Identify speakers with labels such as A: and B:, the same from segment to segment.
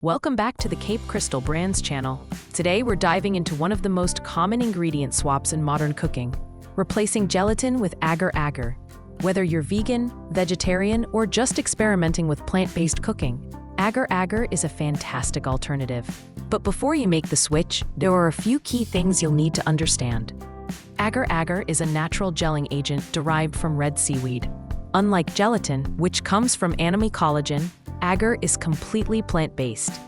A: Welcome back to the Cape Crystal Brands channel. Today we're diving into one of the most common ingredient swaps in modern cooking, replacing gelatin with Agar Agar. Whether you're vegan, vegetarian, or just experimenting with plant-based cooking, Agar Agar is a fantastic alternative. But before you make the switch, there are a few key things you'll need to understand. Agar Agar is a natural gelling agent derived from red seaweed. Unlike gelatin, which comes from animal collagen, agar is completely plant-based.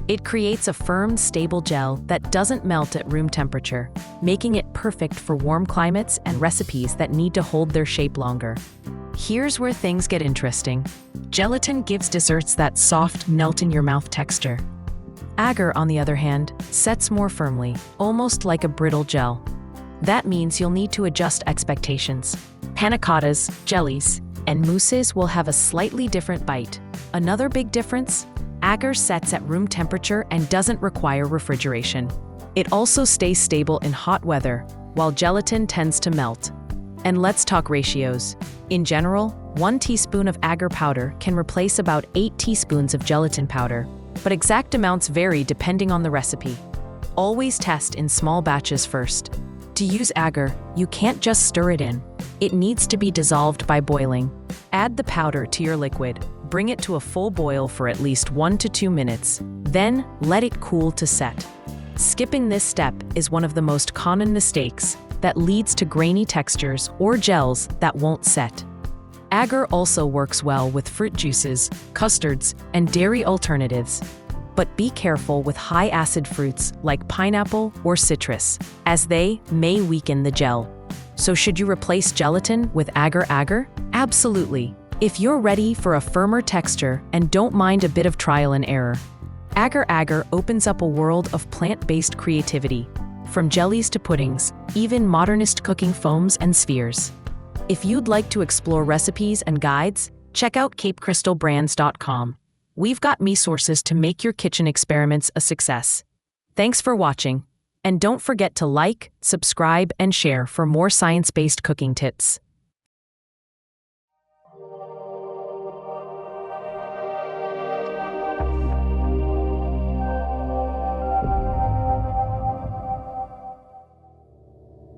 A: It creates a firm, stable gel that doesn't melt at room temperature, making it perfect for warm climates and recipes that need to hold their shape longer. Here's where things get interesting. Gelatin gives desserts that soft, melt-in-your-mouth texture. Agar, on the other hand, sets more firmly, almost like a brittle gel. That means you'll need to adjust expectations. Panna cottas, jellies, and mousses will have a slightly different bite. Another big difference? Agar sets at room temperature and doesn't require refrigeration. It also stays stable in hot weather, while gelatin tends to melt. And let's talk ratios. In general, 1 teaspoon of agar powder can replace about 8 teaspoons of gelatin powder, but exact amounts vary depending on the recipe. Always test in small batches first. To use agar, you can't just stir it in. It needs to be dissolved by boiling. Add the powder to your liquid. Bring it to a full boil for at least 1 to 2 minutes. Then, let it cool to set. Skipping this step is one of the most common mistakes that leads to grainy textures or gels that won't set. Agar also works well with fruit juices, custards, and dairy alternatives. But be careful with high-acid fruits like pineapple or citrus, as they may weaken the gel. So should you replace gelatin with Agar Agar? Absolutely. If you're ready for a firmer texture and don't mind a bit of trial and error, Agar Agar opens up a world of plant-based creativity, from jellies to puddings, even modernist cooking foams and spheres. If you'd like to explore recipes and guides, check out capecrystalbrands.com. We've got resources to make your kitchen experiments a success. Thanks for watching, and don't forget to like, subscribe, and share for more science-based cooking tips.